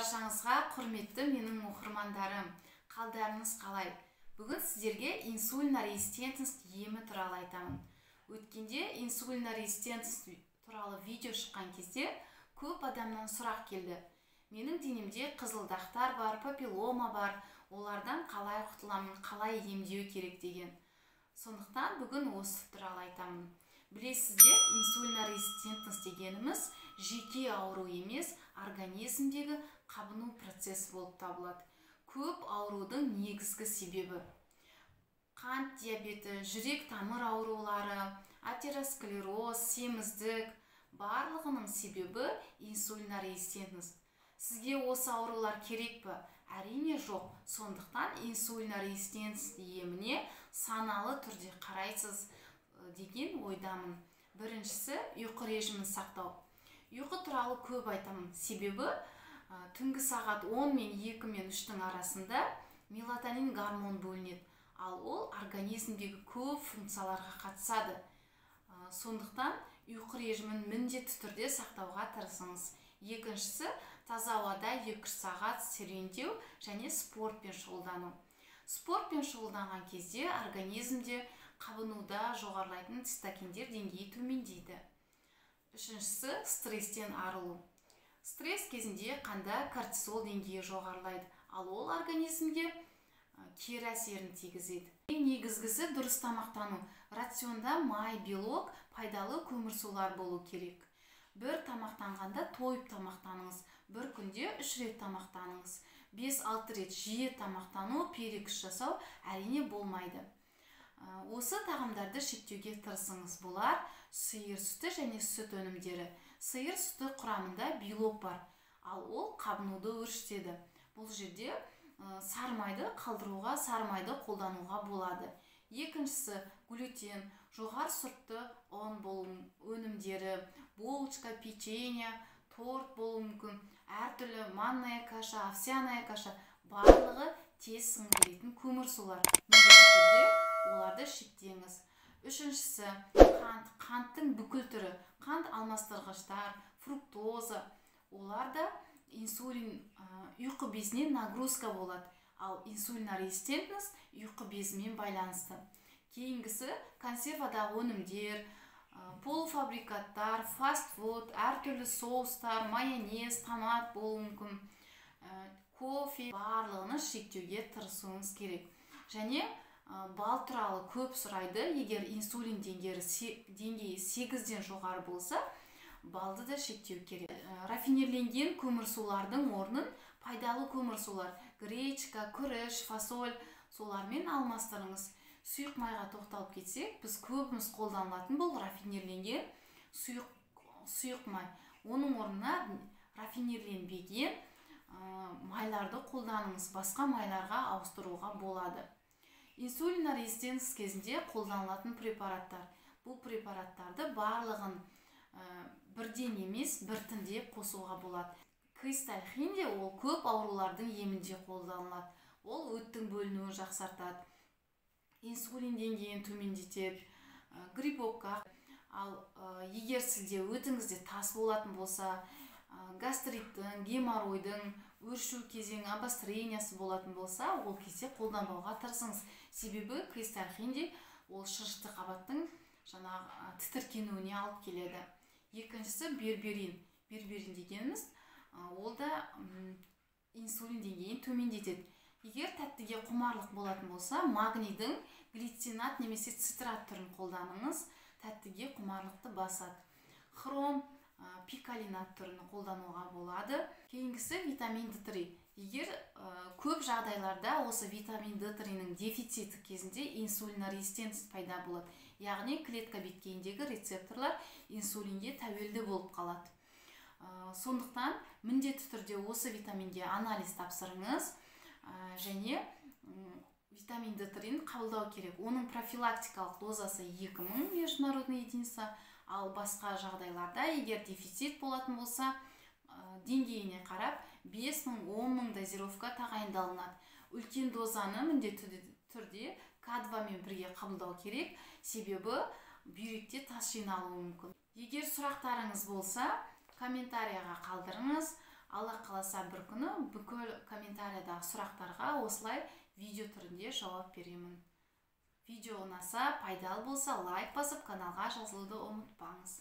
Баршаңызға құрметті менің оқырмандарым, қалдарыңыз қалай? Бүгін сіздерге инсулина резистентность емі туралы айтамын. Өткенде инсулина резистентность туралы видео шыққан кезде көп адамнан сұрақ келді. Менің денемде қызылдақтар бар, папиллома бар, олардан қалай құтыламын, қалай емдеу керек деген. Сондықтан бүгін осы туралы айтамын. Білесіздер, инсулина резистентность дегеніміз жеке ауру емес, организмдегі қабыну процесі болып табылады. Көп аурудың негізгі себебі қант диабеті, жүрек тамыр аурулары, атеросклероз, семіздік, барлығының себебі инсулина резистентность. Сізге осы аурулар керек пе? Әрине жоқ. Сондықтан инсулина резистентность еміне саналы түрде қарайсыз деген ойдамын. Біріншісі, ұйқы режимін сақтау. Ұйқы туралы көп айтамын. Себебі түнгі сағат 10 мен 2 мен 3-тің арасында мелатонин гормон бөлінеді. Ал ол организмдегі көп функцияларға қатысады. Сондықтан ұйқы режимін міндетті түрде сақтауға тырысыңыз. Екіншісі, таза ауада 2 сағат серуендеу және спортпен шұғылдану. Спортпен шұғылданған кезде организмде қабынуда жоғарылайтын цитокиндер деңгейі төмендейді. Үшіншісі, стресстен арылу. Стресс кезінде қанда кортизол деңгейі жоғарылайды, ал ол организмге кері әсерін тигізеді. Ең негізгісі дұрыс тамақтану. Рационда май, белок, пайдалы көмірсулар болу керек. Бір тамақтанғанда тойып тамақтаныңыз. Бір күнде 3 рет тамақтаныңыз. 5-6 рет жиі тамақтану, перекус жасау әрине болмайды. Осы тағамдарды шектеуге тырысыңыз. Бұлар сиыр сүті және сүт өнімдері. Сиыр сүті құрамында белок бар, ал ол қабынуды өршітеді. Бұл жерде сармайды қалдыруға, сармайды қолдануға болады. Екіншісі, глютен, жоғары сұртты ұн өнімдері, булочка, печенье, торт болуы мүмкін, әртүрлі манная каша, овсяная каша, барлығы тез сіңірілетін көмірсулар. Міндетті түрде оларды шектеңіз. Үшіншісі, қанттың бүкіл түрі, қант алмастырғыштар, фруктоза, оларда инсулин ұйқы безіне нагрузка болады, ал инсулина резистентность ұйқы безімен байланысты. Кейінгісі, консервадағы өнімдер, полуфабрикаттар, фастфуд, әртүрлі соустар, майонез, томат болуы мүмкін, кофе, барлығын шектеуге тырысуыңыз керек. Және бал туралы көп сұрайды. Егер инсулин деңгейі 8-ден жоғары болса, балды да шектеу керек. Рафинирленген көмірсулардың орнын пайдалы көмірсулар, гречка, күріш, фасоль, солармен алмастырыңыз. Сұйық майға тоқталып кетсек, біз көбіміз қолданылатын бұл рафинирленген сұйық май. Оның орнына рафинирленбеген майларды қолданыңыз, басқа майларға ауыстыруға болады. Инсулина резистентность кезінде қолданылатын препараттар. Бұл препараттарды барлығын бірден емес, біртіндеп қосуға болады. Кристальхинде ол көп аурулардың емінде қолданылады. Ол өттің бөлінуін жақсартады, инсулин деңгейін төмендетеді, гриппокқа. Ал егер сізде өтіңізде тас болатын болса, гастриттің, геморройдың өршу кезеңі, обострениясы болатын болса, ол кезде қолданбауға тырысыңыз. Себебі кристальхинде ол шырышты қабаттың тітіркенуіне алып келеді. Екіншісі, берберин. Берберин дегеніміз, ол да инсулин деңгейін төмендетеді. Егер тәттіге құмарлық болатын болса, магнийдің глицинат немесе цитрат түрін қолданыңыз, тәттіге құмарлықты басады. Хром, пикалинат түрін қолдануға болады. Кейінгісі, витамин D3. Егер көп жағдайларда осы витамин D3-ның дефициті кезінде инсулина резистентность пайда болады. Яғни клетка беткейіндегі рецепторлар инсулинге тәуелді болып қалады. Сондықтан міндетті түрде осы витаминге анализ тапсырыңыз және витамин D3-ні қабылдау керек. Оның профилактикалық дозасы 2000 международный единица, ал басқа жағдайларда егер дефицит болатын болса, деңгейіне қарап 5000-10 дозировка тағайындалынады. Үлкен дозаны міндетті түрде К2 мен бірге қабылдау керек, себебі бүйректе тас жиналуы мүмкін. Егер сұрақтарыңыз болса, комментарияға қалдырыңыз. Алла қаласа бір күні бүкіл комментариядағы сұрақтарға осылай видео түрінде жауап беремін. Видео ұнаса, пайдалы болса лайк басып, каналға жазылуды ұмытпаңыз.